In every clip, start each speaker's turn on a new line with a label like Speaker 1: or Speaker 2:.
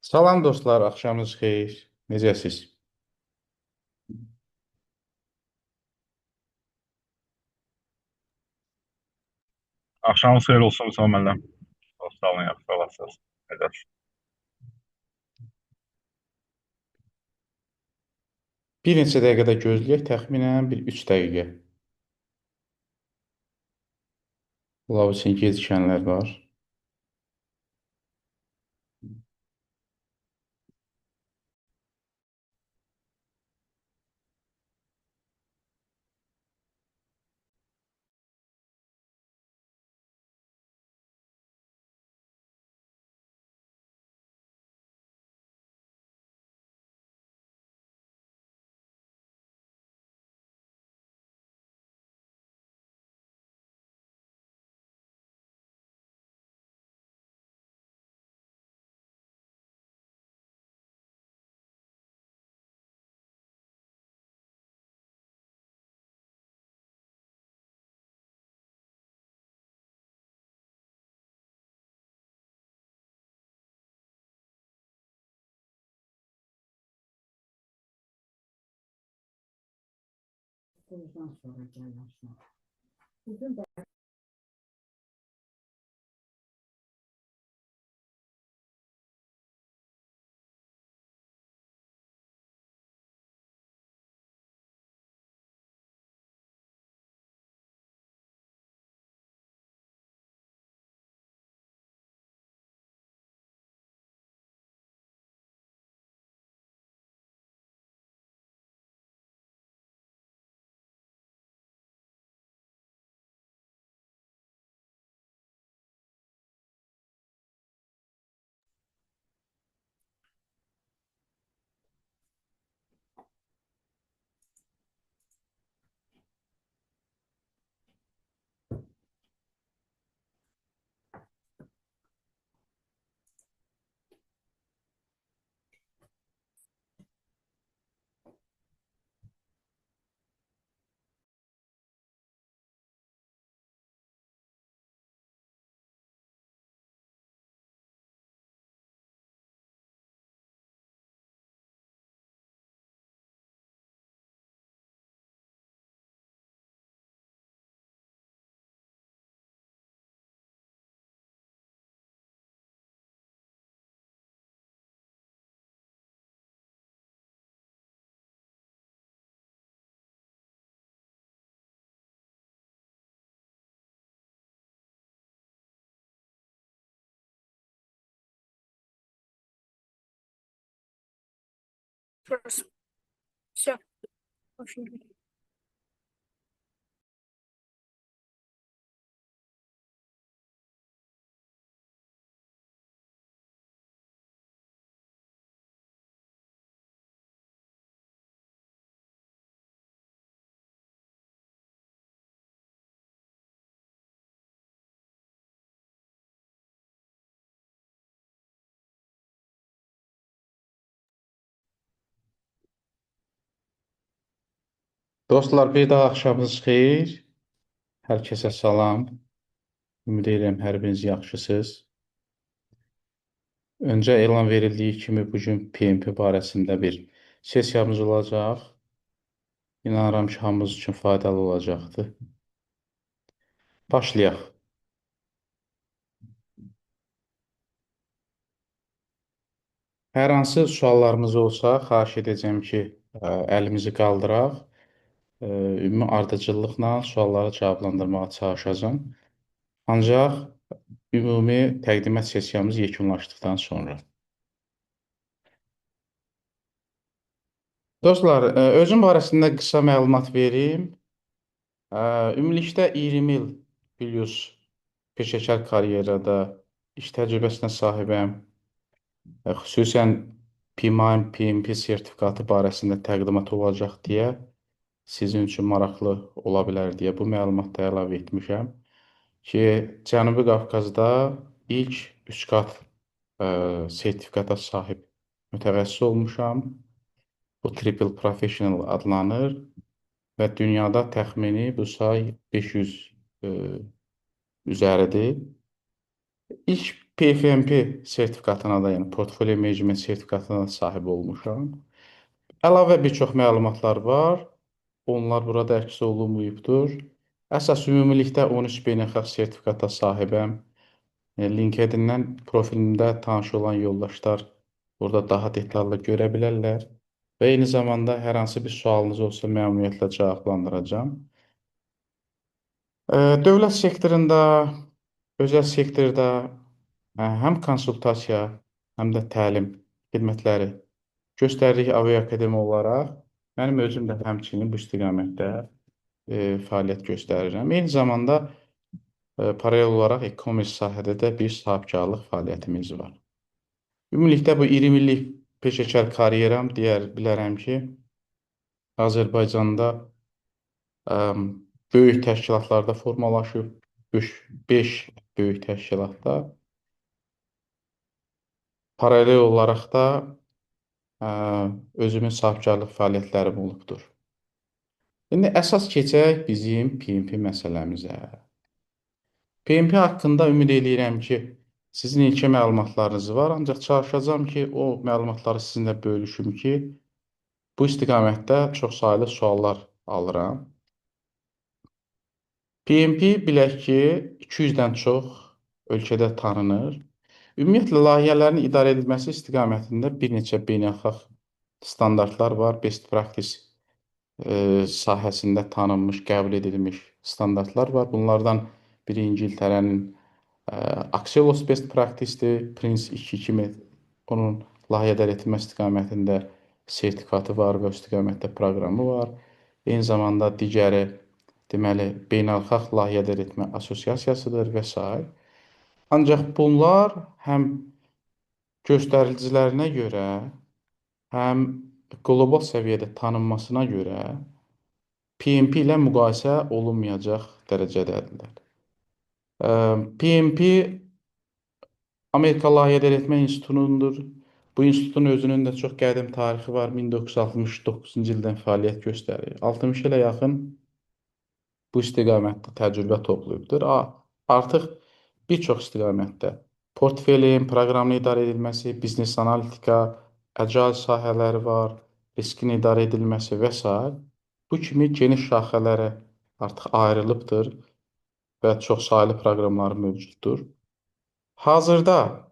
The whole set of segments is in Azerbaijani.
Speaker 1: Salam dostlar, axşamınız xeyir. Necəsiz?
Speaker 2: Axşamınız xeyir olsun Vüsal müəllim. Sağ olun, yaxşı olasınız. Necəsiz?
Speaker 1: Bir neçə dəqiqədə gözləyək, təxminən bir 3 dəqiqə. Ola bilsin gecikənlər var.
Speaker 3: Bundan sonra gəlmişəm.
Speaker 4: Все, очень.
Speaker 1: Dostlar, bir daha axşamınız xeyir. Hər kəsə salam. Ümid edirəm hər biriniz yaxşısınız. Öncə elan verildiyi kimi bugün PMP barəsində bir sessiyamız olacaq. İnanıram ki, hamımız üçün faydalı olacaqdır. Başlayaq. Hər hansı suallarımız olsa, xahiş edəcəm ki, əlimizi qaldıraq. Ümumi ardıcıllıqla sualları cavablandırmağa çalışacağam. Ancaq ümumi təqdimat sessiyamız yekunlaşdıqdan sonra. Dostlar, özüm barəsində qısa məlumat verim. Ümumilikdə 20 il biliyoruz peşəkar karyerada iş təcrübəsinə sahibəm. Xüsusən PMIME, PMP sertifikatı barəsində təqdimat olacaq deyə sizin üçün maraqlı ola bilər deyə bu məlumatı da əlavə etmişəm ki, Cənubi Qafqazda ilk 3 qat sertifikata sahib mütəxəssis olmuşam. Bu Triple Professional adlanır və dünyada təxmini bu say 500 üzəridir. İlk PFMP sertifikatına da, yəni Portfolio Management sertifikatına da sahib olmuşam. Əlavə bir çox məlumatlar var. Onlar burada əks olunmayıbdır. Əsas ümumilikdə 13 beynəlxalq sertifikata sahibəm. LinkedIn-dən profilimdə tanış olan yoldaşlar burada daha detallı görə bilərlər. Və eyni zamanda hər hansı bir sualınız olsa məmnuniyyətlə cavablandıracağam. Dövlət sektorunda, özəl sektorda həm konsultasiya, həm də təlim xidmətləri göstərdik aviaakademi olaraq. Mənim özüm də həmçinin bu istiqamətdə fəaliyyət göstərirəm. Eyni zamanda paralel olaraq e-commerce sahədə də bir sahibkarlıq fəaliyyətimiz var. Ümumilikdə bu 20 illik peşəkar karyeram bilərəm ki, Azərbaycanda böyük təşkilatlarda formalaşıb, 5 böyük təşkilatda. Paralel olaraq da özümün sahibkarlıq fəaliyyətlərim olubdur. İndi əsas keçək bizim PMP məsələmizə. PMP haqqında ümid edirəm ki, sizin ilkin məlumatlarınız var, ancaq çalışacağam ki, o məlumatları sizinlə bölüşüm ki, bu istiqamətdə çoxsaylı suallar alıram. PMP bilək ki, 200-dən çox ölkədə tanınır. Ümumiyyətlə, layihələrin idarə edilməsi istiqamətində bir neçə beynəlxalq standartlar var. Best practice sahəsində tanınmış, qəbul edilmiş standartlar var. Bunlardan biri İngiltərənin Axelos Best Practice-dir. Prince 2 kimi onun layihələr etmə istiqamətində sertifikatı var və istiqamətdə proqramı var. Eyni zamanda digəri deməli beynəlxalq layihələr etmə assosiasiyasıdır və s. Ancaq bunlar həm göstəricilərinə görə, həm qlobal səviyyədə tanınmasına görə PMP ilə müqayisə olunmayacaq dərəcədədirlər. PMP Amerika Layihələr Etmə İnstitutunundur. Bu institutun özünün də çox qədim tarixi var. 1969-cu ildən fəaliyyət göstərir. 60 ilə yaxın bu istiqamətdə təcrübə toplayıbdır. Artıq bir çox istiqamətdə portfelin, proqramın idarə edilməsi, biznes analitika, agile sahələri var, riskin idarə edilməsi və s. Bu kimi geniş şaxələrə artıq ayrılıbdır və çoxsaylı proqramları mövcuddur. Hazırda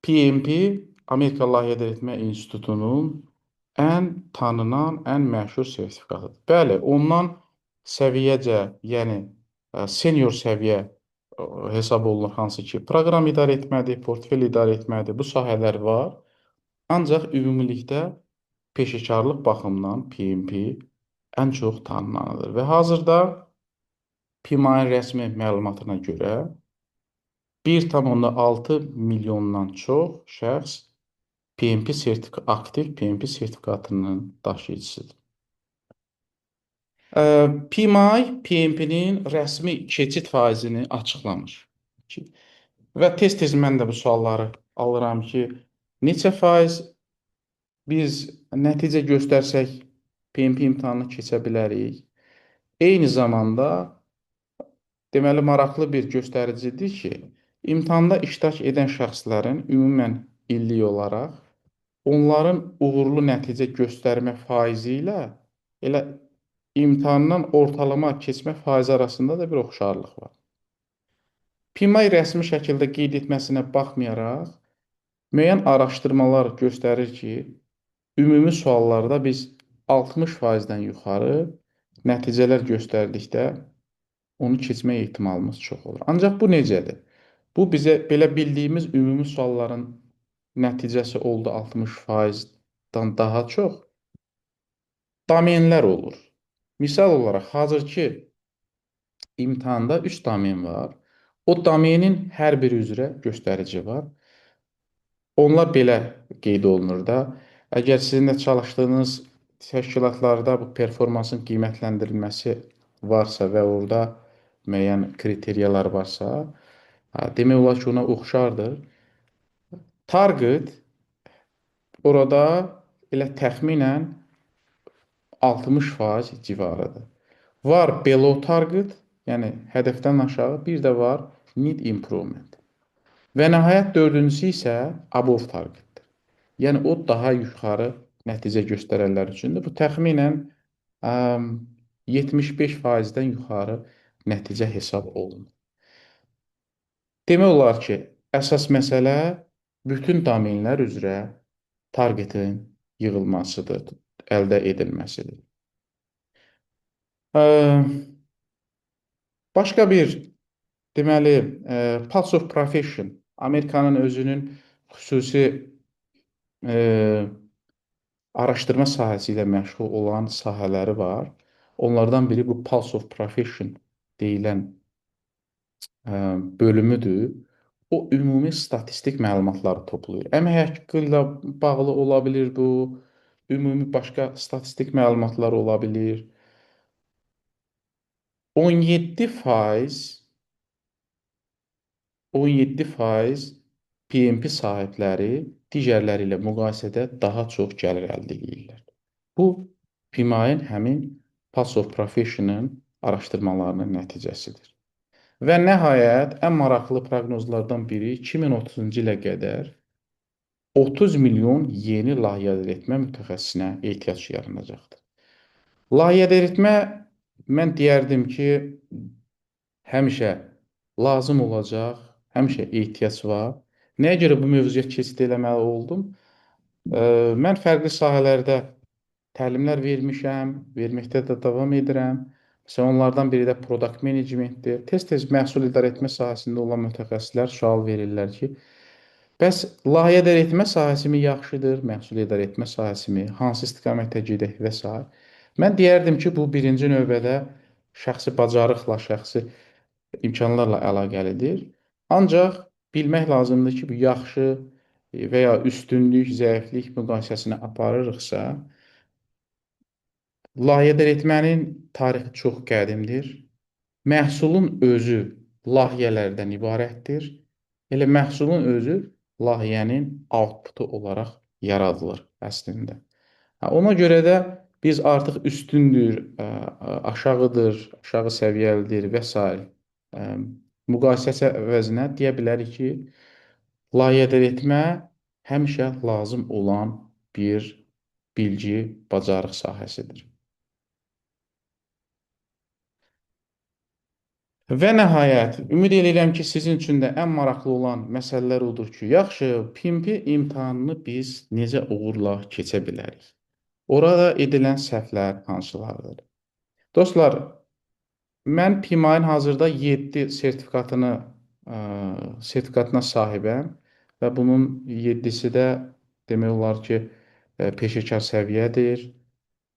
Speaker 1: PMP Amerika Layihələr Etmə İnstitutunun ən tanınan, ən məşhur sertifikatıdır. Bəli, ondan səviyyəcə, yəni senior səviyyə hesab olunur, hansı ki, proqram idarə etmədir, portfel idarə etmədir, bu sahələr var. Ancaq ümumilikdə peşəkarlıq baxımından PMP ən çox tanınanıdır. Və hazırda PMI-in rəsmi məlumatına görə 1,6 milyondan çox şəxs aktiv PMP sertifikatının daşıyıcısıdır. PMI, PMP-nin rəsmi keçid faizini açıqlamış. Və tez-tez mən də bu sualları alıram ki, neçə faiz biz nəticə göstərsək PMP imtahanını keçə bilərik? Eyni zamanda deməli maraqlı bir göstəricidir ki, imtahanda iştirak edən şəxslərin ümumən illik olaraq onların uğurlu nəticə göstərmə faizi ilə elə imtahandan ortalama keçmə faizi arasında da bir oxşarlıq var. PMI rəsmi şəkildə qeyd etməsinə baxmayaraq, müəyyən araşdırmalar göstərir ki, ümumi suallarda biz 60%-dən yuxarı nəticələr göstərdikdə onu keçmə ehtimalımız çox olur. Ancaq bu necədir? Bu bizə belə bildiyimiz ümumi sualların nəticəsi oldu 60%-dan daha çox domenlər olur. Misal olaraq, hazırki imtahanda 3 domen var. O domenin hər biri üzrə göstərici var. Onlar belə qeyd olunur da, əgər sizin də çalışdığınız təşkilatlarda bu performansın qiymətləndirilməsi varsa və orada müəyyən kriteriyalar varsa, demək olar ki, ona oxşardır. Target orada elə təxminən 60% civarıdır. Var below target, yəni hədəfdən aşağı, bir də var need improvement. Və nəhayət dördüncüsü isə above targetdir. Yəni o daha yuxarı nəticə göstərənlər üçündür. Bu təxminən 75%-dən yuxarı nəticə hesab olunur. Demək olar ki, əsas məsələ bütün domenlər üzrə targetin yığılmasıdır, əldə edilməsidir. Başqa bir, deməli, Pulse of Profession, Amerikanın özünün xüsusi araşdırma sahəsi ilə məşğul olan sahələri var. Onlardan biri bu Pulse of Profession deyilən bölümüdür. O ümumi statistik məlumatları toplayır. Əmək haqqı ilə bağlı ola bilər bu, ümumi başqa statistik məlumatlar ola bilər. 17% PMP sahibləri digərləri ilə müqayisədə daha çox gəlir əldə edirlər. Bu, PMI-nin həmin Pulse of Profession-ın araşdırmalarının nəticəsidir. Və nəhayət, ən maraqlı proqnozlardan biri 2030-cu ilə qədər 30 milyon yeni layihələr etmə mütəxəssisinə ehtiyac yaranacaqdır. Layihələr etmə, mən deyərdim ki, həmişə lazım olacaq, həmişə ehtiyac var. Nəyə görə bu mövzuya keçid eləməli oldum? Mən fərqli sahələrdə təlimlər vermişəm, verməkdə də davam edirəm. Məsələn, onlardan biri də product managementdir. Tez-tez məhsul idarə etmə sahəsində olan mütəxəssislər sual verirlər ki, bəs layihə idarə etmə sahəsi mi yaxşıdır, məhsul idarə etmə sahəsi mi, hansı istiqamətə gedək və s. Mən deyərdim ki, bu birinci növbədə şəxsi bacarıqla, şəxsi imkanlarla əlaqəlidir. Ancaq bilmək lazımdır ki, bu yaxşı və ya üstünlük, zəiflik müqayisəsini aparırıqsa, layihələr etmənin tarixi çox qədimdir. Məhsulun özü layihələrdən ibarətdir. Elə məhsulun özü layihənin outputu olaraq yaradılır əslində. Ona görə də biz artıq üstündür, aşağıdır, aşağı səviyyəlidir və s. Müqayisəsi əvəzinə deyə bilərik ki, layihələr etmə həmişə lazım olan bir bilgi, bacarıq sahəsidir. Və nəhayət, ümid edirəm ki, sizin üçün də ən maraqlı olan məsələlər odur ki, yaxşı, PMP imtahanını biz necə uğurla keçə bilərik? Orada edilən səhvlər hansılardır? Dostlar, mən PMI-nin hazırda 7 sertifikatına sahibəm və bunun 7-si də demək olar ki, peşəkar səviyyədir,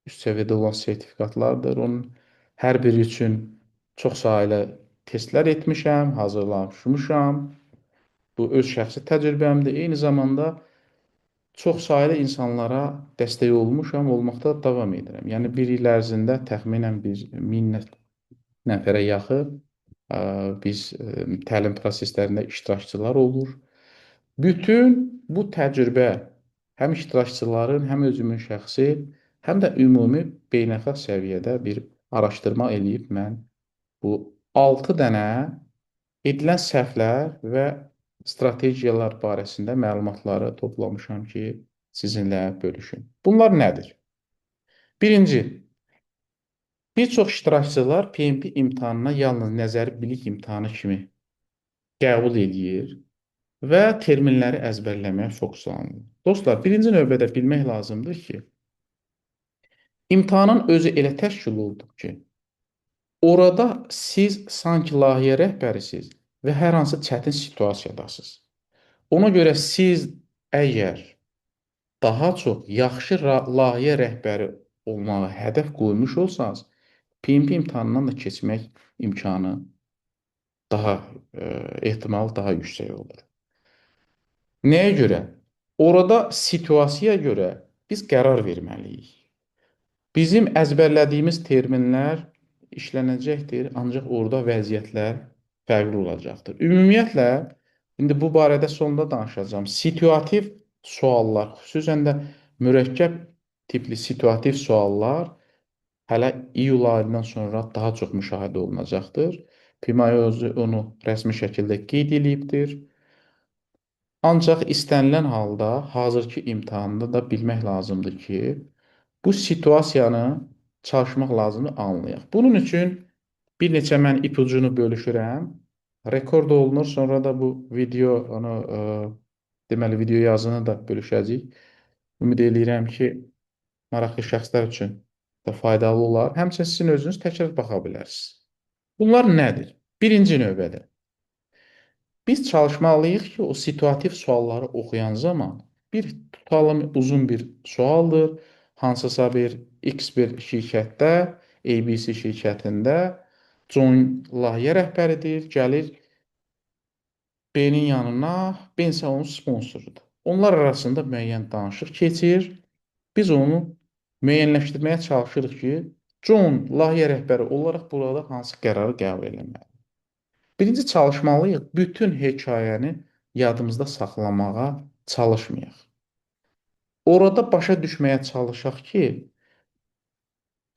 Speaker 1: üst səviyyədə olan sertifikatlardır. Onun hər biri üçün çox saylı testlər etmişəm, hazırlamışam. Bu öz şəxsi təcrübəmdir. Eyni zamanda çox saylı insanlara dəstək olmuşam, olmaqda davam edirəm. Yəni bir il ərzində təxminən 1000 nəfərə yaxın biz təlim proseslərində iştirakçılar olur. Bütün bu təcrübə həm iştirakçıların, həm özümün şəxsi, həm də ümumi beynəlxalq səviyyədə bir araşdırma eləyib mən bu 6 dənə edilən səhvlər və strategiyalar barəsində məlumatları toplamışam ki, sizinlə bölüşüm. Bunlar nədir? Birinci, bir çox iştirakçılar PMP imtahanına yalnız nəzəri bilik imtahanı kimi qəbul edir və terminləri əzbərləməyə fokuslanır. Dostlar, birinci növbədə bilmək lazımdır ki, imtahanın özü elə təşkil olunub ki, orada siz sanki layihə rəhbərisiniz və hər hansı çətin situasiyadasınız. Ona görə siz əgər daha çox yaxşı layihə rəhbəri olmağı hədəf qoymuş olsanız, PMP imtahanından da keçmək imkanı ehtimal daha yüksək olur. Nəyə görə? Orada situasiyaya görə biz qərar verməliyik. Bizim əzbərlədiyimiz terminlər işlənəcəkdir, ancaq orada vəziyyətlər fərqli olacaqdır. Ümumiyyətlə, indi bu barədə sonda danışacağım. Situativ suallar, xüsusən də mürəkkəb tipli situativ suallar hələ iyul ayından sonra daha çox müşahidə olunacaqdır. PMI özü onu rəsmi şəkildə qeyd edibdir. Ancaq istənilən halda hazırki imtahanda da bilmək lazımdır ki, bu situasiyanı çalışmaq lazımdır, anlayaq. Bunun üçün bir neçə mən ipucunu bölüşürəm. Rekord olunur, sonra da bu video onu deməli video yazını da bölüşəcəyik. Ümid eləyirəm ki, maraqlı şəxslər üçün də faydalı olar. Həmçinin sizin özünüz təkrar baxa bilərsiniz. Bunlar nədir? Birinci növbədə biz çalışmalıyıq ki, o situativ sualları oxuyan zaman bir tutalım uzun bir sualdır. Hansısa bir X bir şirkətdə, ABC şirkətində John layihə rəhbəridir, gəlir B-nin yanına, B isə onun sponsorudur. Onlar arasında müəyyən danışıq keçir. Biz onu müəyyənləşdirməyə çalışırıq ki, John layihə rəhbəri olaraq burada hansı qərarı qəbul etməlidir. Birinci çalışmalıyıq, bütün hekayəni yadımızda saxlamağa çalışmayaq. Orada başa düşməyə çalışaq ki,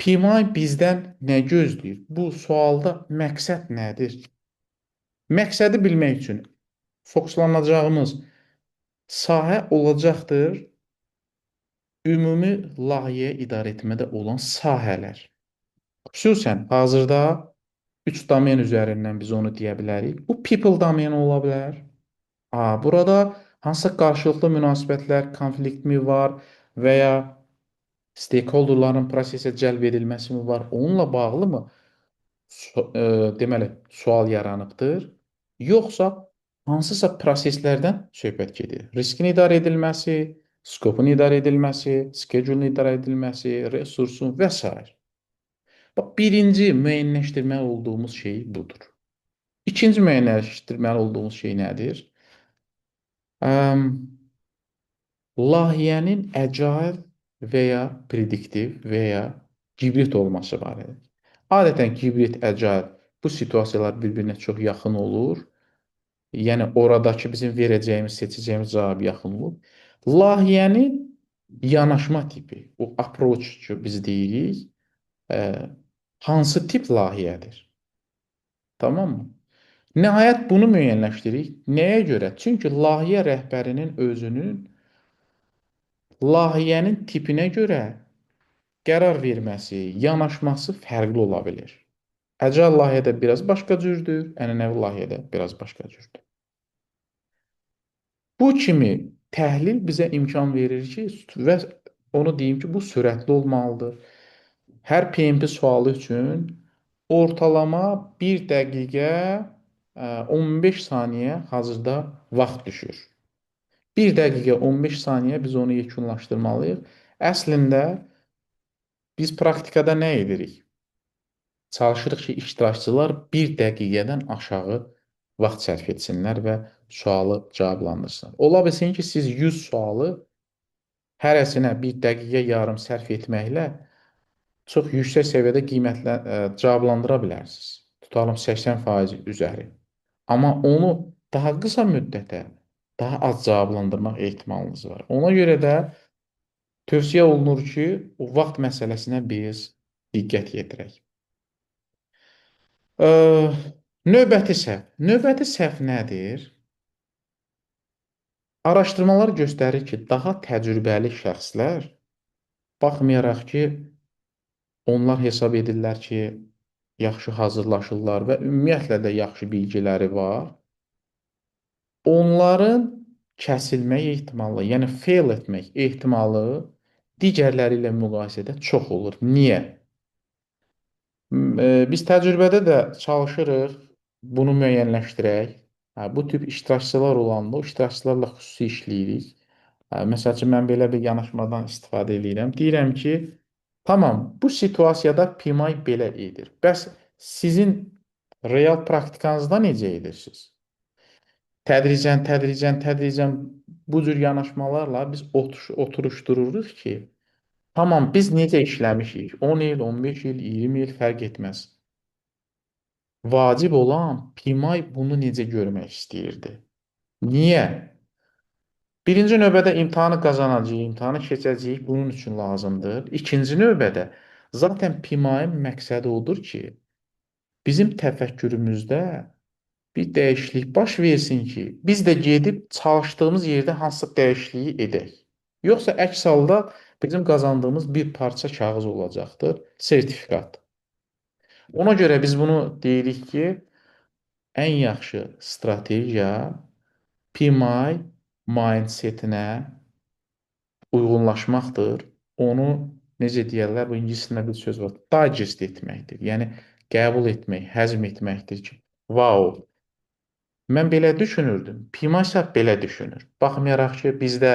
Speaker 1: PMI bizdən nə gözləyir? Bu sualda məqsəd nədir? Məqsədi bilmək üçün fokuslanacağımız sahə olacaqdır ümumi layihə idarə etmədə olan sahələr. Xüsusən hazırda 3 domen üzərindən biz onu deyə bilərik. Bu people domeni ola bilər. Burada hansısa qarşılıqlı münasibətlər, konflikt mi var və ya stakeholderların prosesə cəlb edilməsi mi var? Onunla bağlı mı deməli sual yaranıbdır? Yoxsa hansısa proseslərdən söhbət gedir? Riskin idarə edilməsi, skopun idarə edilməsi, schedule-un idarə edilməsi, resursun və s. Bax, birinci müəyyənləşdirməli olduğumuz şey budur. İkinci müəyyənləşdirməli olduğumuz şey nədir? Layihənin agile və ya prediktiv və ya hibrid olması barədə. Adətən hibrid, agile bu situasiyalar bir-birinə çox yaxın olur. Yəni oradakı bizim verəcəyimiz, seçəcəyimiz cavab yaxın olur. Layihənin yanaşma tipi, o approach ki biz deyirik, hansı tip layihədir? Tamam mı? Nəhayət bunu müəyyənləşdiririk. Nəyə görə? Çünki layihə rəhbərinin özünün layihənin tipinə görə qərar verməsi, yanaşması fərqli ola bilir. Agile layihədə biraz başqa cürdür, ənənəvi layihədə biraz başqa cürdür. Bu kimi təhlil bizə imkan verir ki, və onu deyim ki, bu sürətli olmalıdır. Hər PMP sualı üçün ortalama 1 dəqiqə 15 saniyə hazırda vaxt düşür. 1 dəqiqə 15 saniyə biz onu yekunlaşdırmalıyıq. Əslində biz praktikada nə edirik? Çalışırıq ki, iştirakçılar 1 dəqiqədən aşağı vaxt sərf etsinlər və sualı cavablandırsınlar. Ola bilsin ki, siz 100 sualı hərəsinə 1 dəqiqə yarım sərf etməklə çox yüksək səviyyədə cavablandıra bilərsiniz. Tutalım 80% üzəri. Amma onu daha qısa müddətə daha az cavablandırmaq ehtimalınız var. Ona görə də tövsiyə olunur ki, o vaxt məsələsinə biz diqqət yetirək. Növbəti səhv. Növbəti səhv nədir? Araşdırmalar göstərir ki, daha təcrübəli şəxslər, baxmayaraq ki, onlar hesab edirlər ki, yaxşı hazırlaşırlar və ümumiyyətlə də yaxşı bilgiləri var. Onların kəsilmək ehtimalı, yəni fail etmək ehtimalı digərləri ilə müqayisədə çox olur. Niyə? Biz təcrübədə də çalışırıq bunu müəyyənləşdirək. Bu tip iştirakçılar olanda o iştirakçılarla xüsusi işləyirik. Məsəl üçün, mən belə bir yanaşmadan istifadə edirəm. Deyirəm ki, tamam, bu situasiyada PMI belə edir. Bəs sizin real praktikanızda necə edirsiniz? Tədricən bu cür yanaşmalarla biz oturuşdururuq ki, tamam, biz necə işləmişik? 10 il, 15 il, 20 il fərq etməz. Vacib olan PMI bunu necə görmək istəyirdi? Niyə? Birinci növbədə imtahanı qazanacağıq, imtahanı keçəcəyik, bunun üçün lazımdır. İkinci növbədə zaten PMI-in məqsədi odur ki, bizim təfəkkürümüzdə bir dəyişiklik baş versin ki, biz də gedib çalışdığımız yerdə hansı dəyişikliyi edək. Yoxsa əks halda bizim qazandığımız bir parça kağız olacaqdır, sertifikat. Ona görə biz bunu deyirik ki, ən yaxşı strategiya PMI mindsetinə uyğunlaşmaqdır. Onu necə deyərlər, bu ingiliscə bir söz var, digest etməkdir. Yəni qəbul etmək, həzm etməkdir ki, wow, mən belə düşünürdüm. Pima isə belə düşünür. Baxmayaraq ki, bizdə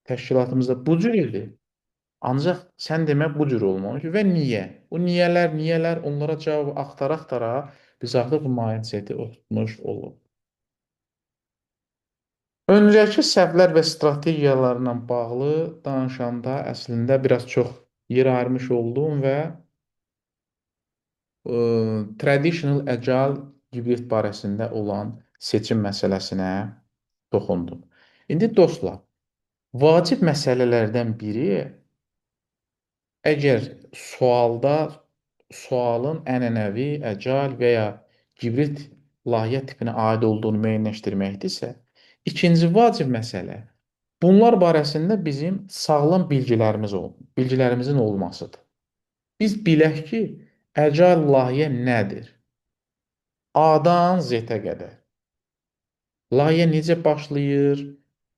Speaker 1: təşkilatımızda bu cür idi. Ancaq sən demək bu cür olmamış və niyə? Bu niyələr, onlara cavab axtara-axtara biz artıq bu mindseti oturtmuş oluruq. Öncəki səhvlər və strategiyalarla bağlı danışanda əslində biraz çox yer ayırmış oldum və traditional agile hibrid barəsində olan seçim məsələsinə toxundum. İndi dostlar, vacib məsələlərdən biri əgər sualın ənənəvi, agile və ya hibrid layihə tipinə aid olduğunu müəyyənləşdirməkdirsə, ikinci vacib məsələ bunlar barəsində bizim sağlam bilgilərimizin olmasıdır. Biz bilək ki, agile layihə nədir? A-dan Z-ə qədər. Layihə necə başlayır?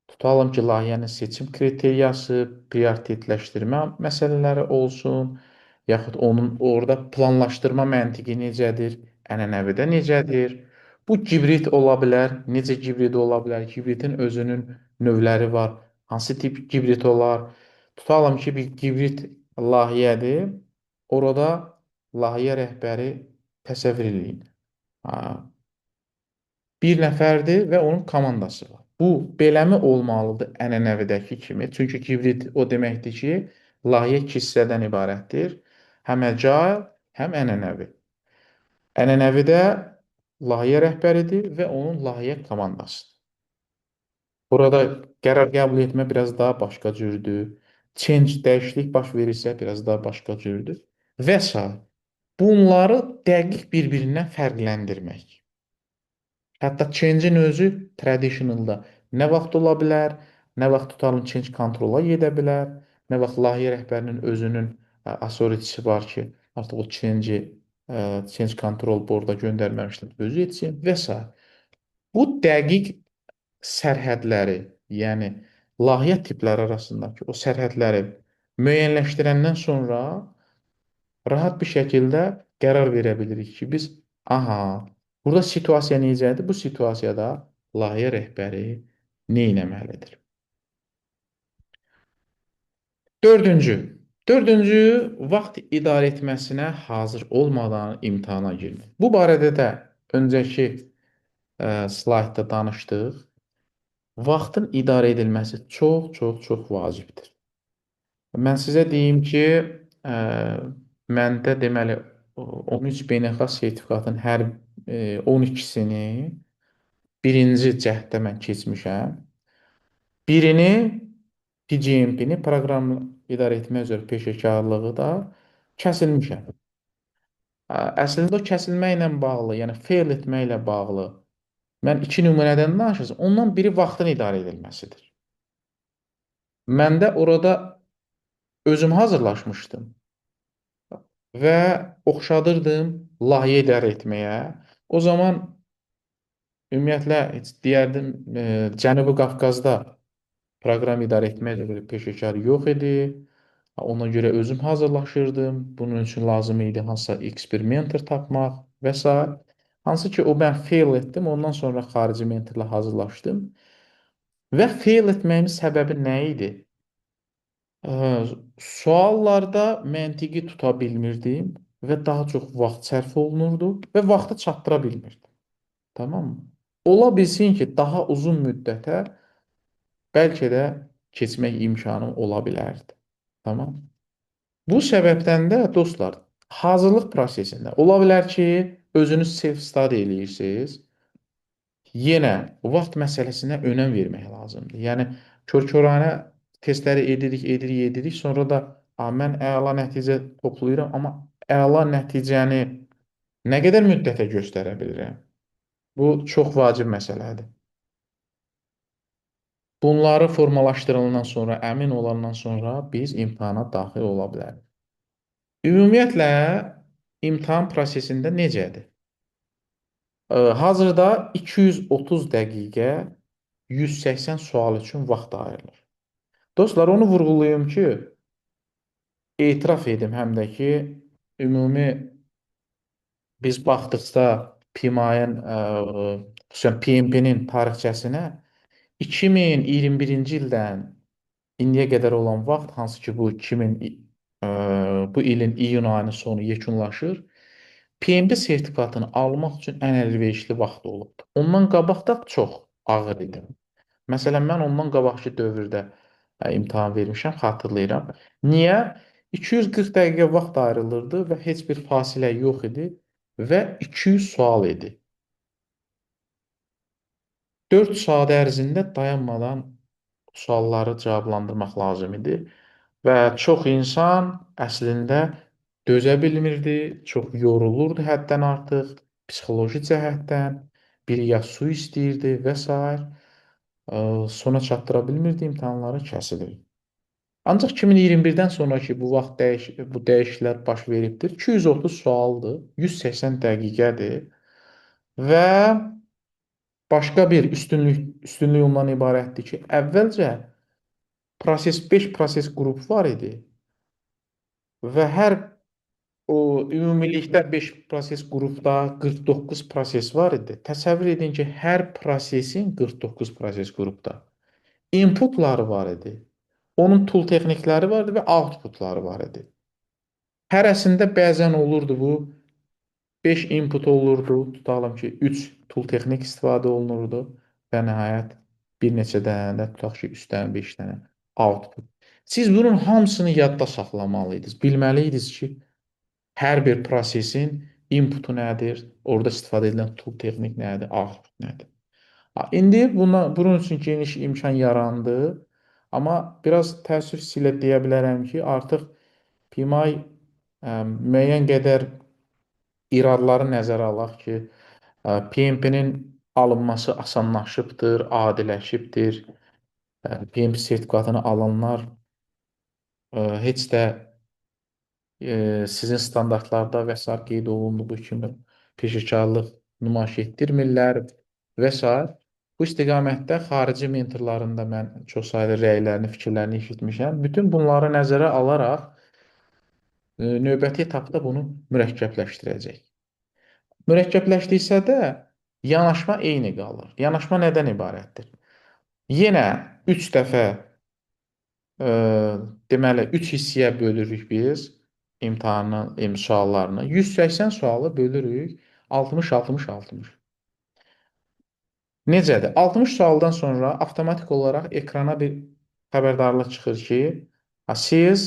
Speaker 1: Tutalım ki, layihənin seçim kriteriyası, prioritetləşdirmə məsələləri olsun, yaxud onun orada planlaşdırma məntiqi necədir, ənənəvidə necədir? Bu hibrid ola bilər. Necə hibrid ola bilər? Hibridin özünün növləri var. Hansı tip hibrid olar? Tutalım ki, bir hibrid layihədir. Orada layihə rəhbəri təsəvvür eləyin. Bir nəfərdir və onun komandası var. Bu, beləmi olmalıdır ənənəvidəki kimi? Çünki hibrid o deməkdir ki, layihə iki hissədən ibarətdir. Həm agile, həm ənənəvi. Ənənəvidə layihə rəhbəridir və onun layihə komandasıdır. Burada qərar qəbul etmə biraz daha başqa cürdür. Change, dəyişiklik baş verirsə biraz daha başqa cürdür. Və s. Bunları dəqiq bir-birindən fərqləndirmək. Hətta change-in özü traditionalda nə vaxt ola bilər, nə vaxt tutalım change kontrola gedə bilər, nə vaxt layihə rəhbərinin özünün authority-si var ki, artıq o change control board-a göndərməmişdir, özü etsin və s. Bu dəqiq sərhədləri, yəni layihə tipləri arasındakı o sərhədləri müəyyənləşdirəndən sonra rahat bir şəkildə qərar verə bilirik ki, biz aha, burada situasiya necədir? Bu situasiyada layihə rəhbəri nə etməlidir? Dördüncü, vaxt idarə etməsinə hazır olmadan imtahana girmək. Bu barədə də öncəki slaydda danışdıq. Vaxtın idarə edilməsi çox vacibdir. Mən sizə deyim ki, məndə deməli 13 beynəlxalq sertifikatın hər 12-sini birinci cəhddə mən keçmişəm. Birini PGMP-ni, proqram idarə etmə üzrə peşəkarlığı da kəsilmişəm. Əslində o kəsilməklə bağlı, yəni fail etməklə bağlı mən iki nümunədən danışırsam, ondan biri vaxtın idarə edilməsidir. Məndə orada özüm hazırlaşmışdım və oxşadırdım layihə idarə etməyə. O zaman ümumiyyətlə deyərdim Cənubi Qafqazda proqram idarə etməklə bir peşəkar yox idi. Ona görə özüm hazırlaşırdım. Bunun üçün lazım idi hansısa eksperimenter tapmaq və s. Hansı ki, o mən fail etdim. Ondan sonra xarici mentorla hazırlaşdım. Və fail etməyimin səbəbi nə idi? Suallarda məntiqi tuta bilmirdim və daha çox vaxt sərf olunurdu və vaxtı çatdıra bilmirdim. Tamam mı? Ola bilsin ki, daha uzun müddətə bəlkə də keçmək imkanım ola bilərdi. Tamam. Bu səbəbdən də dostlar, hazırlıq prosesində ola bilər ki, özünüz self-study eləyirsiniz. Yenə vaxt məsələsinə önəm vermək lazımdır. Yəni, kör-körənə testləri edirik, sonra da mən əla nəticə toplayıram, amma əla nəticəni nə qədər müddətə göstərə bilirəm? Bu çox vacib məsələdir. Bunları formalaşdırılandan sonra, əmin olandan sonra biz imtahana daxil ola bilərik. Ümumiyyətlə, imtahan prosesində necədir? Hazırda 230 dəqiqə 180 sual üçün vaxt ayrılır. Dostlar, onu vurğulayım ki, etiraf edim həm də ki, ümumi biz baxdıqda PMI-ın, xüsusən PMP-nin tarixçəsinə 2021-ci ildən indiyə qədər olan vaxt, hansı ki bu 2000 bu ilin iyun ayının sonu yekunlaşır. PMP sertifikatını almaq üçün ən əlverişli vaxt olubdur. Ondan qabaq da çox ağır idi. Məsələn, mən ondan qabaqki dövrdə imtahan vermişəm, xatırlayıram. Niyə? 240 dəqiqə vaxt ayrılırdı və heç bir fasilə yox idi və 200 sual idi. 4 saat ərzində dayanmadan sualları cavablandırmaq lazım idi və çox insan əslində dözə bilmirdi, çox yorulurdu həddən artıq, psixoloji cəhətdən, bir ya su istəyirdi və s. Sona çatdıra bilmirdi imtahanları, kəsilirdi. Ancaq 2021-dən sonraki bu vaxt bu dəyişikliklər baş veribdir. 230 sualdır, 180 dəqiqədir və başqa bir üstünlük ondan ibarətdir ki, əvvəlcə 5 proses qrup var idi və hər o ümumilikdə 5 proses qrupda 49 proses var idi. Təsəvvür edin ki, hər prosesin 49 proses qrupda inputları var idi. Onun tool texnikləri var idi və outputları var idi. Hərəsində bəzən olurdu bu 5 input olurdu. Tutalım ki, 3 tool texnik istifadə olunurdu və nəhayət bir neçə dənə də tutaq ki, 3 dənə, 5 dənə output. Siz bunun hamısını yadda saxlamalıydınız. Bilməliydiniz ki, hər bir prosesin inputu nədir, orada istifadə edilən tool texnik nədir, output nədir. İndi bunun üçün geniş imkan yarandı. Amma biraz təəssüf ilə deyə bilərəm ki, artıq PMI müəyyən qədər iradları nəzərə alaq ki, PMP-nin alınması asanlaşıbdır, adiləşibdir. PMP sertifikatını alanlar heç də sizin standartlarda və s. qeyd olunduğu kimi peşəkarlıq nümayiş etdirmirlər və s. Bu istiqamətdə xarici mentorların da mən çox sayda rəylərini, fikirlərini eşitmişəm. Bütün bunları nəzərə alaraq növbəti etapda bunu mürəkkəbləşdirəcək. Mürəkkəbləşdirsə də yanaşma eyni qalır. Yanaşma nədən ibarətdir? Yenə 3 dəfə deməli 3 hissəyə bölürük biz imtahanın suallarını. 180 sualı bölürük 60-60-60. Necədir? 60 sualdan sonra avtomatik olaraq ekrana bir xəbərdarlıq çıxır ki, siz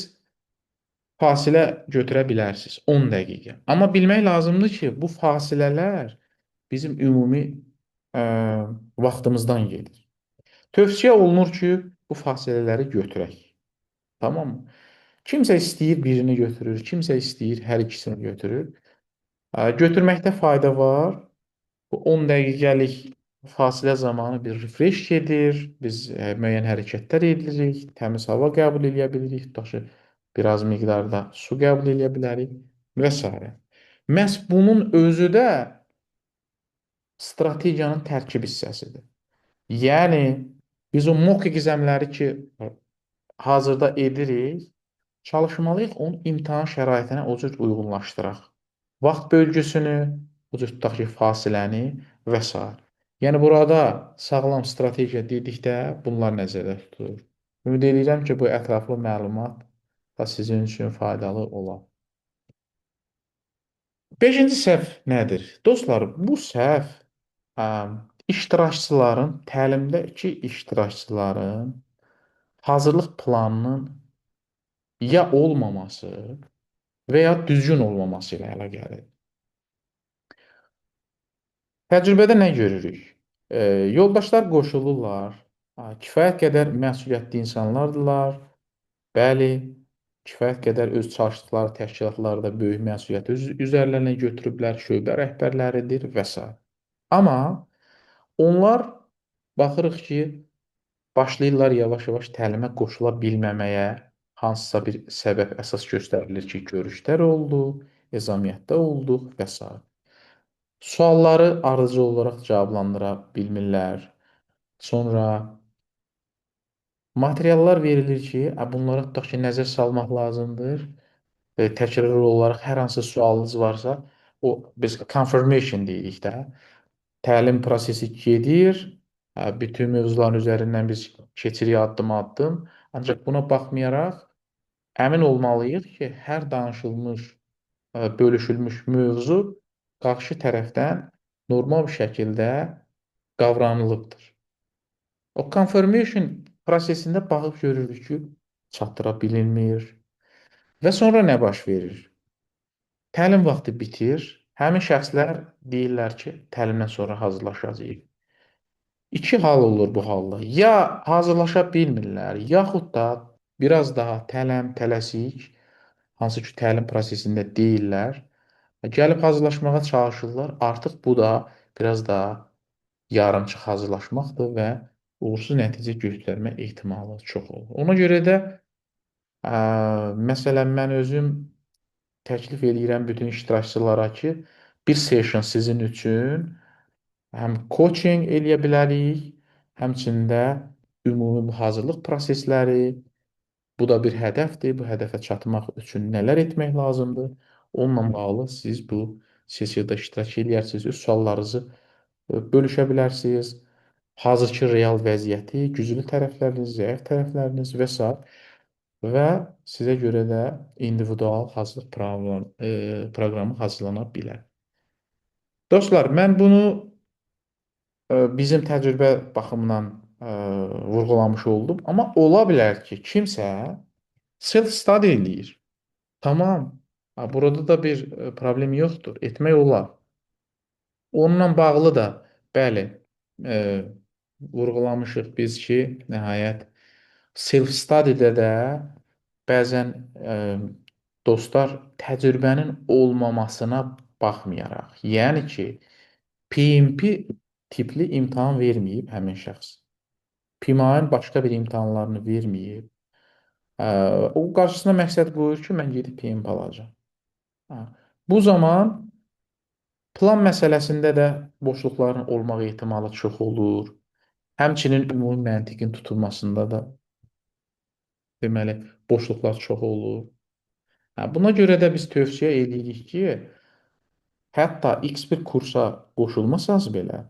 Speaker 1: fasilə götürə bilərsiniz 10 dəqiqə. Amma bilmək lazımdır ki, bu fasilələr bizim ümumi vaxtımızdan gedir. Tövsiyə olunur ki, bu fasilələri götürək. Tamam mı? Kimsə istəyir birini götürür, kimsə istəyir hər ikisini götürür. Götürməkdə fayda var. Bu 10 dəqiqəlik fasilə zamanı bir refresh gedir, biz müəyyən hərəkətlər edirik, təmiz hava qəbul edə bilirik, tutaq ki, biraz miqdarda su qəbul edə bilərik və s. Məhz bunun özü də strategiyanın tərkib hissəsidir. Yəni, biz o mock examləri ki, hazırda edirik, çalışmalıyıq onun imtahan şəraitinə o cür uyğunlaşdıraq. Vaxt bölgüsünü, o cür tutaq ki, fasiləni və s. Yəni, burada sağlam strategiya dedikdə bunlar nəzərdə tutulur. Ümid edirəm ki, bu ətraflı məlumat da sizin üçün faydalı olar. 5-ci səhv nədir? Dostlar, bu səhv iştirakçıların, təlimdəki iştirakçıların hazırlıq planının ya olmaması və ya düzgün olmaması ilə əlaqəlidir. Təcrübədə nə görürük? Yoldaşlar qoşulurlar, kifayət qədər məsuliyyətli insanlardırlar, bəli, kifayət qədər öz çalışdıqları təşkilatlarda böyük məsuliyyəti üzərlərinə götürüblər, şöbə rəhbərləridir və s. Amma onlar baxırıq ki, başlayırlar yavaş-yavaş təlimə qoşula bilməməyə, hansısa bir səbəb əsas göstərilir ki, görüşlər oldu, ezamiyyətdə olduq və s. Sualları ardıcıl olaraq cavablandıra bilmirlər. Sonra materiallar verilir ki, bunlara tutaq ki, nəzər salmaq lazımdır. Təkrar olaraq hər hansı sualınız varsa, o biz confirmation deyirik də. Təlim prosesi gedir. Bütün mövzuların üzərindən biz keçirik addım-addım. Ancaq buna baxmayaraq əmin olmalıyıq ki, hər danışılmış, bölüşülmüş mövzu qarşı tərəfdən normal bir şəkildə qavranılıbdır. O confirmation prosesində baxıb görürük ki, çatdıra bilinmir. Və sonra nə baş verir? Təlim vaxtı bitir. Həmin şəxslər deyirlər ki, təlimdən sonra hazırlaşacağıq. İki hal olur bu halda. Ya hazırlaşa bilmirlər, yaxud da biraz daha tələm-tələsik, hansı ki, təlim prosesində deyirlər, gəlib hazırlaşmağa çalışırlar. Artıq bu da biraz daha yarımçıq hazırlaşmaqdır və uğursuz nəticə göstərmə ehtimalı çox olur. Ona görə də məsələn mən özüm təklif edirəm bütün iştirakçılara ki, bir session sizin üçün həm coaching eləyə bilərik, həmçində ümumi hazırlıq prosesləri, bu da bir hədəfdir. Bu hədəfə çatmaq üçün nələr etmək lazımdır? Onunla bağlı siz bu sessiyada iştirak edərsiniz, öz suallarınızı bölüşə bilərsiniz. Hazırki real vəziyyəti, güclü tərəfləriniz, zəif tərəfləriniz və s. Və sizə görə də individual hazırlıq proqramı hazırlana bilər. Dostlar, mən bunu bizim təcrübə baxımından vurğulamış oldum. Amma ola bilər ki, kimsə self-study eləyir. Tamam, burada da bir problem yoxdur, etmək olar. Onunla bağlı da, bəli, vurğulamışıq biz ki, nəhayət, self-study-də də bəzən dostlar təcrübənin olmamasına baxmayaraq, yəni ki, PMP tipli imtahan verməyib həmin şəxs. PMA'nın başqa bir imtahanlarını verməyib. O qarşısına məqsəd qoyur ki, mən gedib PMP alacağam. Bu zaman plan məsələsində də boşluqların olmaq ehtimalı çox olur. Həmçinin ümumi məntiqin tutulmasında da deməli, boşluqlar çox olur. Buna görə də biz tövsiyə edirik ki, hətta X bir kursa qoşulmasanız belə,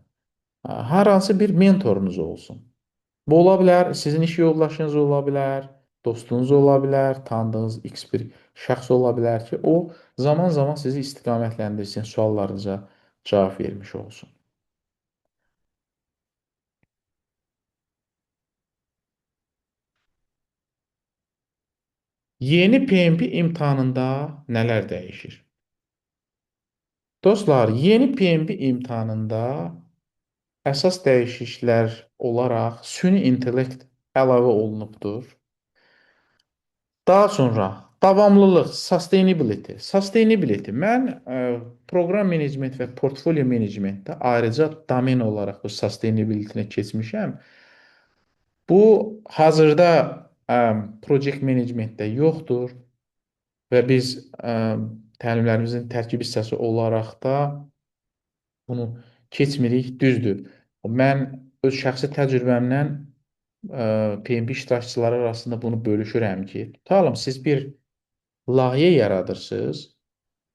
Speaker 1: hər hansı bir mentorunuz olsun. Bu ola bilər, sizin iş yoldaşınız ola bilər, dostunuz ola bilər, tanıdığınız X bir şəxs ola bilər ki, o zaman-zaman sizi istiqamətləndirsin, suallarınıza cavab vermiş olsun. Yeni PMP imtahanında nələr dəyişir? Dostlar, yeni PMP imtahanında əsas dəyişikliklər olaraq süni intellekt əlavə olunubdur. Daha sonra davamlılıq, sustainability. Sustainability. Mən proqram menecment və portfolio menecmentdə ayrıca domen olaraq bu sustainability-nə keçmişəm. Bu hazırda project managementdə yoxdur və biz təlimlərimizin tərkib hissəsi olaraq da bunu keçmirik, düzdür. Mən öz şəxsi təcrübəmdən PMP iştirakçıları arasında bunu bölüşürəm ki, tutalım siz bir layihə yaradırsınız,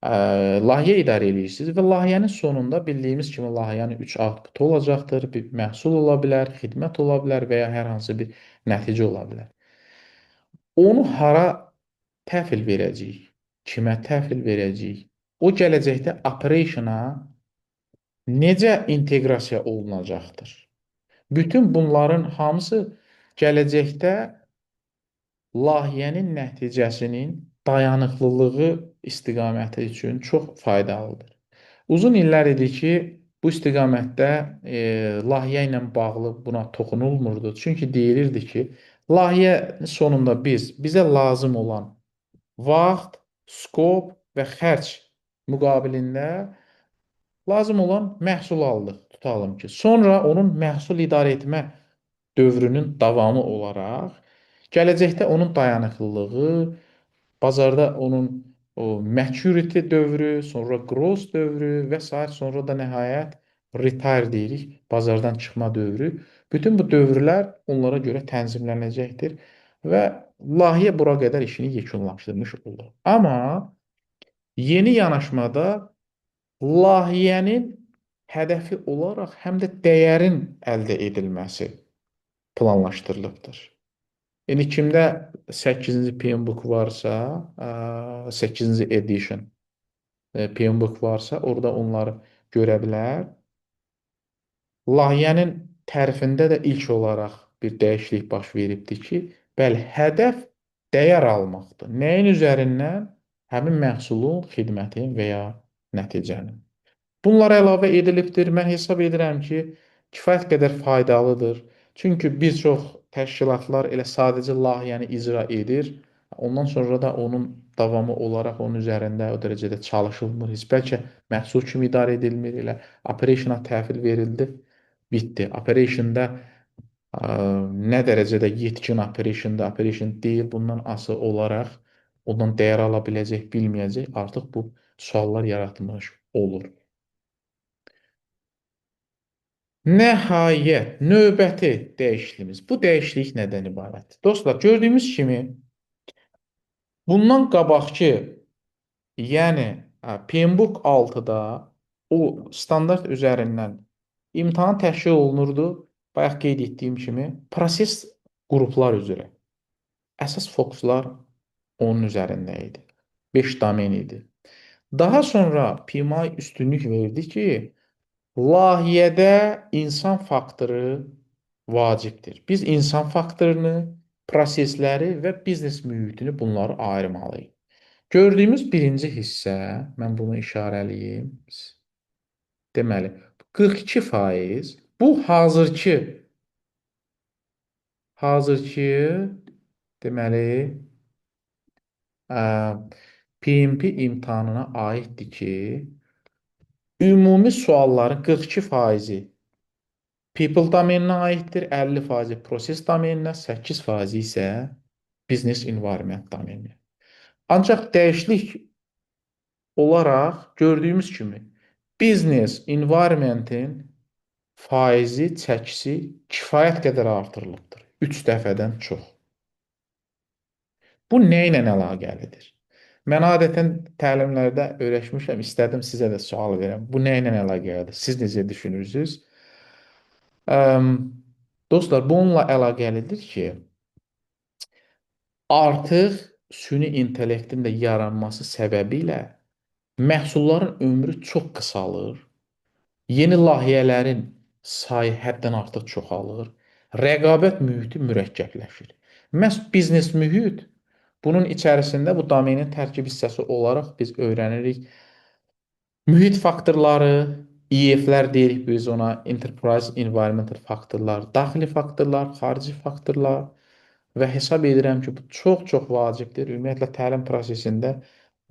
Speaker 1: layihə idarə edirsiniz və layihənin sonunda bildiyimiz kimi layihənin 3 output olacaqdır. Bir məhsul ola bilər, xidmət ola bilər və ya hər hansı bir nəticə ola bilər. Onu hara təhvil verəcəyik? Kimə təhvil verəcəyik? O gələcəkdə operationa necə inteqrasiya olunacaqdır? Bütün bunların hamısı gələcəkdə layihənin nəticəsinin dayanıqlılığı istiqaməti üçün çox faydalıdır. Uzun illər idi ki, bu istiqamətdə layihə ilə bağlı buna toxunulmurdu. Çünki deyilirdi ki, layihə sonunda bizə lazım olan vaxt, skop və xərc müqabilində lazım olan məhsul aldıq. tutalım ki, sonra onun məhsul idarə etmə dövrünün davamı olaraq gələcəkdə onun dayanıqlılığı, bazarda onun o maturity dövrü, sonra growth dövrü və sair, sonra da nəhayət retire deyirik, bazardan çıxma dövrü. Bütün bu dövrlər onlara görə tənzimlənəcəkdir və layihə bura qədər işini yekunlaşdırmış olur. Amma yeni yanaşmada layihənin hədəfi olaraq həm də dəyərin əldə edilməsi planlaşdırılıbdır. İndi kimdə 8-ci PMBOK varsa, 8-ci edition PMBOK varsa, orada onları görə bilər. Layihənin tərifində də ilk olaraq bir dəyişiklik baş veribdir ki, bəli, hədəf dəyər almaqdır. Nəyin üzərindən? Həmin məhsulun, xidmətin və ya nəticənin. Bunlar əlavə edilibdir. Mən hesab edirəm ki, kifayət qədər faydalıdır. Çünki bir çox təşkilatlar elə sadəcə layihəni icra edir. Ondan sonra da onun davamı olaraq onun üzərində o dərəcədə çalışılmır. Heç bəlkə məhsul kimi idarə edilmir. Elə operationa təhvil verildi, bitdi. Operationda nə dərəcədə yetkin operationda, operation deyil, bundan asılı olaraq ondan dəyər ala biləcək, bilməyəcək, artıq bu suallar yaratmış olur. Nəhayət, növbəti dəyişikliğimiz. Bu dəyişiklik nədən ibarətdir? Dostlar, gördüyümüz kimi bundan qabaqki, yəni PMBOK 6-da o standart üzərindən imtahan təşkil olunurdu. Bayaq qeyd etdiyim kimi proses qruplar üzrə. Əsas fokuslar onun üzərində idi. 5 domen idi. Daha sonra PMI üstünlük verdi ki, layihədə insan faktoru vacibdir. Biz insan faktorunu, prosesləri və biznes mühitini bunları ayırmalıyıq. Gördüyümüz birinci hissə, mən bunu işarəliyim. Deməli, 42% bu hazırki deməli PMP imtahanına aiddir ki, ümumi sualların 42% people domeninə aiddir, 50% proses domeninə, 8% isə business environment domeninə. Ancaq dəyişiklik olaraq gördüyümüz kimi business environmentin faizi, çəkisi kifayət qədər artırılıbdır. 3 dəfədən çox. Bu nə ilə əlaqəlidir? Mən adətən təlimlərdə öyrəşmişəm, istədim sizə də sual verəm. Bu nə ilə əlaqəlidir? Siz necə düşünürsünüz? Dostlar, bununla əlaqəlidir ki, artıq süni intellektin də yaranması səbəbilə məhsulların ömrü çox qısalır, yeni layihələrin sayı həddən artıq çoxalır, rəqabət mühiti mürəkkəbləşir. Məhz biznes mühit bunun içərisində bu domenin tərkib hissəsi olaraq biz öyrənirik. Mühit faktorları, EF-lər deyirik biz ona, enterprise environmental faktorlar, daxili faktorlar, xarici faktorlar və hesab edirəm ki, bu çox-çox vacibdir. Ümumiyyətlə, təlim prosesində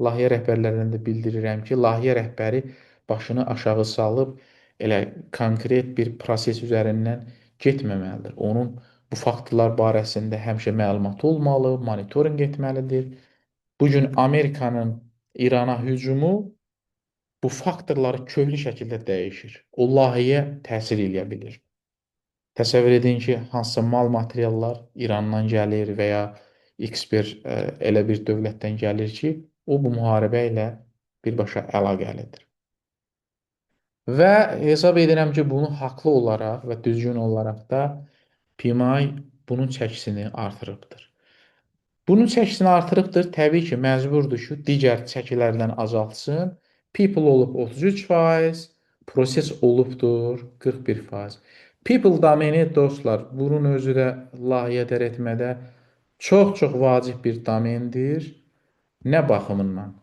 Speaker 1: layihə rəhbərlərinə də bildirirəm ki, layihə rəhbəri başını aşağı salıb elə konkret bir proses üzərindən getməməlidir. Onun bu faktorlar barəsində həmişə məlumatı olmalı, monitorinq etməlidir. Bugün Amerikanın İrana hücumu bu faktorları köklü şəkildə dəyişir. O layihəyə təsir edə bilir. Təsəvvür edin ki, hansısa mal materiallar İrandan gəlir və ya X bir elə bir dövlətdən gəlir ki, o bu müharibə ilə birbaşa əlaqəlidir. Və hesab edirəm ki, bunu haqlı olaraq və düzgün olaraq da PMI bunun çəkisini artırıbdır. Bunun çəkisini artırıbdır, təbii ki, məcburdur ki, digər çəkilərdən azaltsın. People olub 33%, proses olubdur 41%. People domeni, dostlar, bunun özü də layihə etmədə çox-çox vacib bir domendir. Nə baxımından?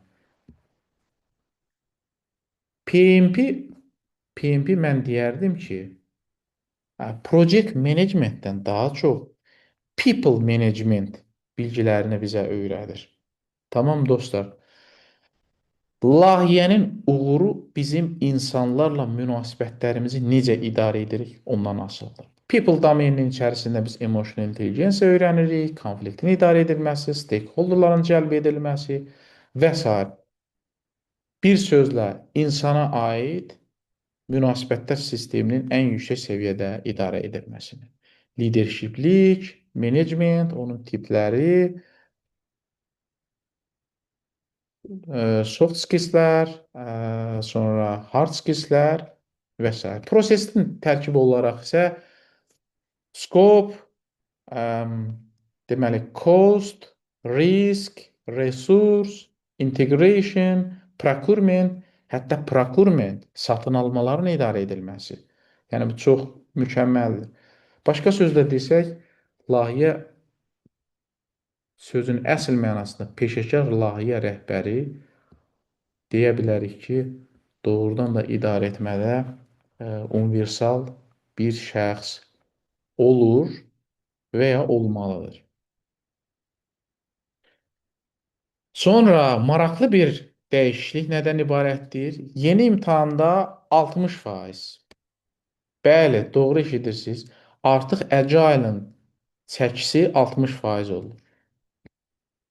Speaker 1: PMP mən deyərdim ki, project managementdən daha çox people management bilgilərini bizə öyrədir. Tamam dostlar. Layihənin uğuru bizim insanlarla münasibətlərimizi necə idarə edirik, ondan asılıdır. People domaininin içərisində biz emotional intelligence öyrənirik, konfliktin idarə edilməsi, stakeholderların cəlb edilməsi və s. Bir sözlə insana aid münasibətlər sisteminin ən yüksək səviyyədə idarə edilməsini. Liderşiplik, menecment, onun tipləri, soft skillslər, sonra hard skillslər və s. Prosesin tərkibi olaraq isə scope, deməli cost, risk, resource, integration, procurement, hətta procurement, satın almaların idarə edilməsi. Yəni bu çox mükəmməldir. Başqa sözlə desək, layihə sözün əsl mənasında peşəkar layihə rəhbəri deyə bilərik ki, doğrudan da idarə etmədə universal bir şəxs olur və ya olmalıdır. Sonra maraqlı bir dəyişiklik nədən ibarətdir? Yeni imtahanda 60%. Bəli, doğru eşidirsiniz. Artıq Agile-ın çəkisi 60% olur.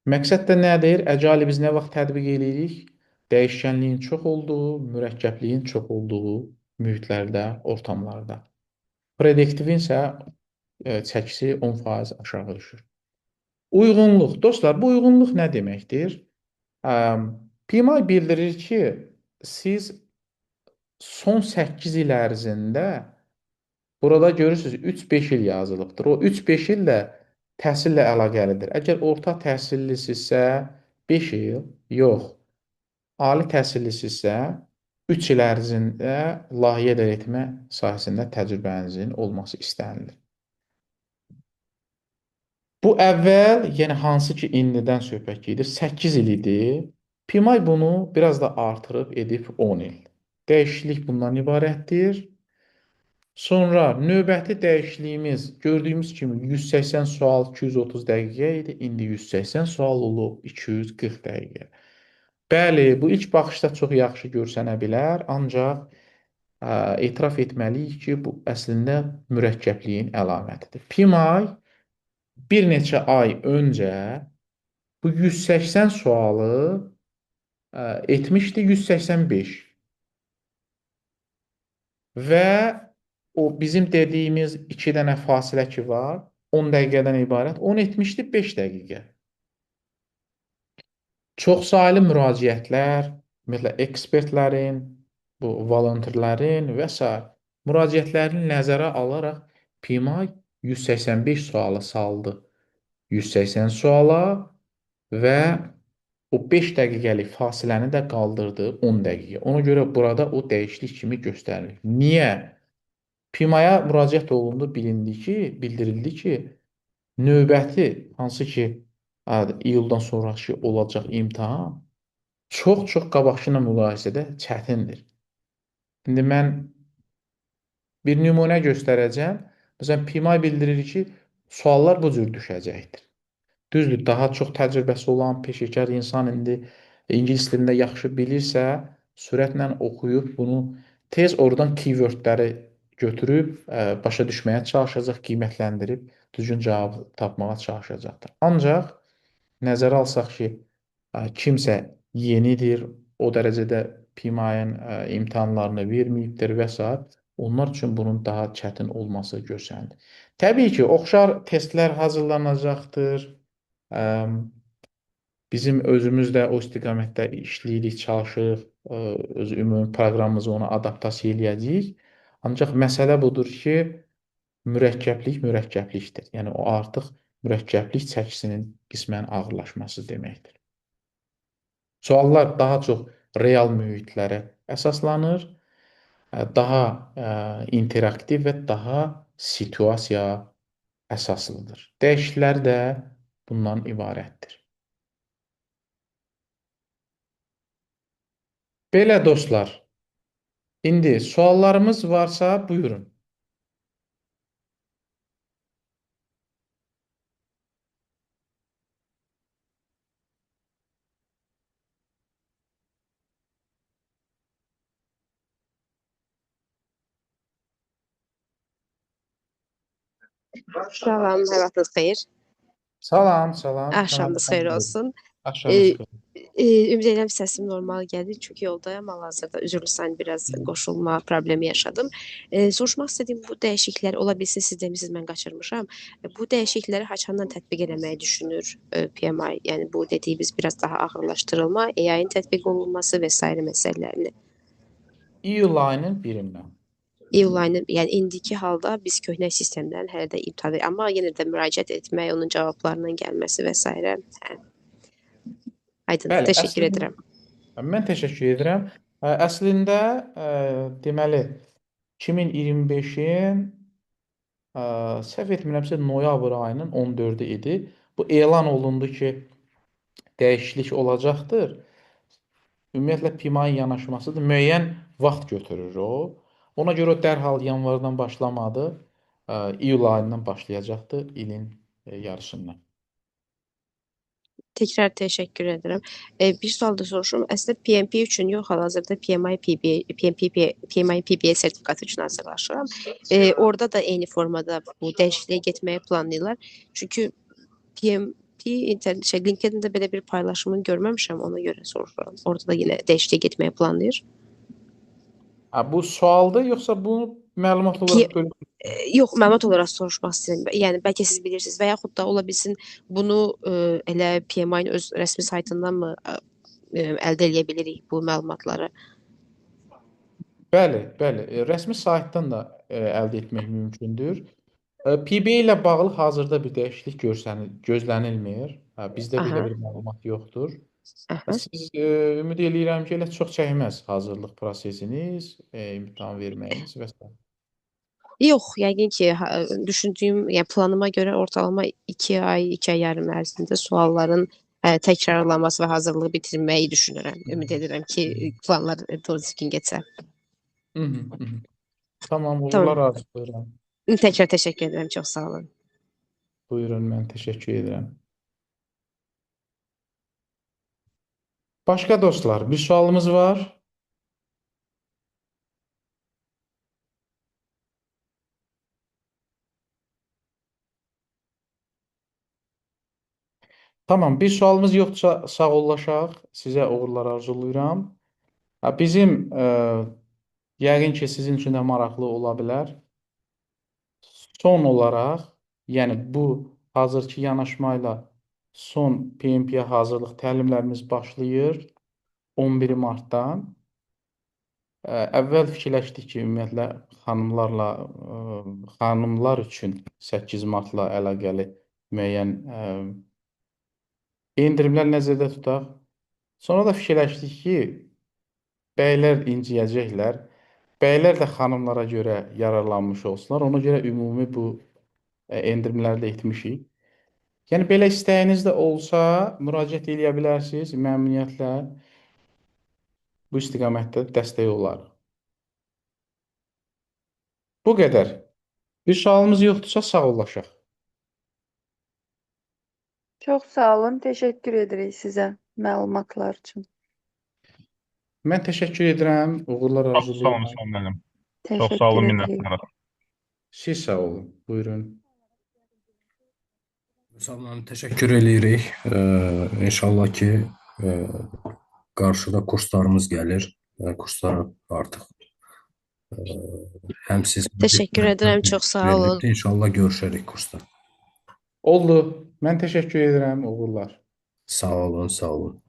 Speaker 1: Məqsəd də nədir? Agile biz nə vaxt tətbiq edirik? Dəyişkənliyin çox olduğu, mürəkkəbliyin çox olduğu mühitlərdə, ortamlarda. Prediktivin isə çəkisi 10% aşağı düşür. Uyğunluq. Dostlar, bu uyğunluq nə deməkdir? PMI bildirir ki, siz son 8 il ərzində burada görürsünüz 3-5 il yazılıbdır. O 3-5 il də təhsillə əlaqəlidir. Əgər orta təhsillisinizsə 5 il, yox. Ali təhsillisinizsə 3 il ərzində layihə idarə etmə sahəsində təcrübənizin olması istənilir. Bu əvvəl, yəni hansı ki indidən söhbət gedir, 8 il idi. PMI bunu biraz da artırıb edib 10 il. Dəyişiklik bundan ibarətdir. Sonra növbəti dəyişikliyimiz gördüyümüz kimi 180 sual 230 dəqiqə idi. İndi 180 sual olub 240 dəqiqə. Bəli, bu ilk baxışda çox yaxşı görsənə bilər, ancaq etiraf etməliyik ki, bu əslində mürəkkəbliyin əlamətidir. PMI bir neçə ay öncə bu 180 sualı etmişdi 185 və o bizim dediyimiz 2 dənə fasilə ki var, 10 dəqiqədən ibarət, 10 etmişdi 5 dəqiqə. Çoxsaylı müraciətlər, ümumiyyətlə ekspertlərin, bu volonterlərin və s. müraciətlərini nəzərə alaraq PMI 185 sualı saldı. 180 suala və o 5 dəqiqəlik fasiləni də qaldırdı 10 dəqiqə. Ona görə burada o dəyişiklik kimi göstərilir. Niyə? PMI-ya müraciət olundu, bildirildi ki, növbəti hansı ki iyuldan sonraki olacaq imtahan çox-çox qabaqçı ilə müqayisədə çətindir. İndi mən bir nümunə göstərəcəm. Məsələn, PMI bildirir ki, suallar bu cür düşəcəkdir. Düzdür, daha çox təcrübəsi olan peşəkar insan indi ingilis dilində yaxşı bilirsə, sürətlə oxuyub bunu tez oradan keywordləri götürüb başa düşməyə çalışacaq, qiymətləndirib düzgün cavab tapmağa çalışacaqdır. Ancaq nəzərə alsaq ki, kimsə yenidir, o dərəcədə PMI-nin imtahanlarını verməyibdir və s. Onlar üçün bunun daha çətin olması görsənir. Təbii ki, oxşar testlər hazırlanacaqdır. Bizim özümüz də o istiqamətdə işləyirik, çalışırıq, öz ümumi proqramımızı ona adaptasiya eləyəcəyik. Ancaq məsələ budur ki, mürəkkəblikdir. Yəni, o artıq mürəkkəblik çəkisinin qismən ağırlaşması deməkdir. Suallar daha çox real mühitlərə əsaslanır, daha interaktiv və daha situasiya əsaslıdır. Dəyişikliklər də bundan ibarətdir. Belə dostlar, indi suallarımız varsa buyurun.
Speaker 5: Salam, hər vaxtınız xeyir.
Speaker 1: Salam, salam.
Speaker 5: Axşamınız xeyir olsun.
Speaker 1: Axşamınız xeyir.
Speaker 5: Ümid edirəm səsim normal gəlir, çünki yoldayam hal-hazırda. Üzrlü sayın, biraz qoşulma problemi yaşadım. Soruşmaq istədiyim bu dəyişikliklər ola bilsin, siz demisiniz, mən qaçırmışam. Bu dəyişiklikləri haçandan tətbiq eləməyi düşünür PMI? Yəni bu dediyimiz biraz daha ağırlaşdırılma, AI-ın tətbiq olunması və sairə məsələlərini.
Speaker 1: İyul ayının 1-dən.
Speaker 5: İyul ayının, yəni indiki halda biz köhnə sistemdən hələ də imtahan verir, amma yenə də müraciət etmək, onun cavablarının gəlməsi və s. Hə. Aydın,
Speaker 1: Bəli,
Speaker 5: təşəkkür edirəm.
Speaker 1: Mən təşəkkür edirəm. Əslində, deməli, 2025-in səhv etmirəmsə noyabr ayının 14-ü idi. Bu elan olundu ki, dəyişiklik olacaqdır. Ümumiyyətlə PMI yanaşmasıdır. Müəyyən vaxt götürür o. Ona görə o dərhal yanvardan başlamadı. İyul ayından başlayacaqdır ilin yarısından.
Speaker 5: Təkrar təşəkkür edirəm. Bir sual da soruşum. Əslində PMP üçün yox, hal-hazırda PMI PBA sertifikatı üçün hazırlaşıram. Orada da eyni formada bu dəyişikliyə getməyi planlayırlar. Çünki PMP LinkedIn-də belə bir paylaşımını görməmişəm, ona görə soruşuram. Orada da yenə dəyişikliyə getməyi planlayır.
Speaker 1: Bu sualdır, yoxsa bunu məlumat olaraq bölüm?
Speaker 5: Yox, məlumat olaraq soruşmaq istəyirəm. Yəni bəlkə siz bilirsiniz və yaxud da ola bilsin bunu elə PMI-nin öz rəsmi saytından mı əldə edə bilirik bu məlumatları?
Speaker 1: Bəli, bəli. Rəsmi saytdan da əldə etmək mümkündür. PBA ilə bağlı hazırda bir dəyişiklik gözlənilmir. Bizdə belə bir məlumat yoxdur. Siz ümid eləyirəm ki, elə çox çəkməz hazırlıq prosesiniz, imtahan verməyiniz və s.
Speaker 5: Yox, yəqin ki, düşündüyüm, yəni planıma görə ortalama 2 ay, 2 ay yarım ərzində sualların təkrarlanması və hazırlığı bitirməyi düşünürəm. Ümid edirəm ki, planlar düzgün keçər.
Speaker 1: Tamam, uğurlar arzulayıram.
Speaker 5: Təkrar təşəkkür edirəm, çox sağ olun.
Speaker 1: Buyurun, mən təşəkkür edirəm. Başqa dostlar, bir sualımız var. Tamam, bir sualımız yoxdursa sağollaşaq. Sizə uğurlar arzulayıram. Bizim, yəqin ki, sizin üçün də maraqlı ola bilər. Son olaraq, yəni bu hazırki yanaşmayla son PMP-yə hazırlıq təlimlərimiz başlayır 11 martdan. Əvvəl fikirləşdik ki, ümumiyyətlə xanımlar üçün 8 martla əlaqəli müəyyən endirimlər nəzərdə tutaq. Sonra da fikirləşdik ki, bəylər inciyəcəklər. Bəylər də xanımlara görə yararlanmış olsunlar. Ona görə ümumi bu endirimləri də etmişik. Yəni, belə istəyiniz də olsa, müraciət edə bilərsiniz. Məmnuniyyətlə bu istiqamətdə dəstək olarıq. Bu qədər. Bir sualımız yoxdursa sağollaşaq.
Speaker 6: Çox sağ olun. Təşəkkür edirik sizə məlumatlar üçün.
Speaker 1: Mən təşəkkür edirəm. Uğurlar
Speaker 2: Sağ olun,
Speaker 1: arzulayıram.
Speaker 2: Müslüm müəllim. Çox sağ olun,
Speaker 6: Təşəkkür edirik.
Speaker 2: minnətdarıq.
Speaker 1: Siz sağ olun. Buyurun.
Speaker 7: Müsəlman, təşəkkür eləyirik. İnşallah ki, qarşıda kurslarımız gəlir. Kurslar artıq həm siz...
Speaker 5: Təşəkkür edirəm, çox sağ olun.
Speaker 7: İnşallah görüşərik kursda.
Speaker 1: Oldu. Mən təşəkkür edirəm. Uğurlar.
Speaker 7: Sağ olun, sağ olun.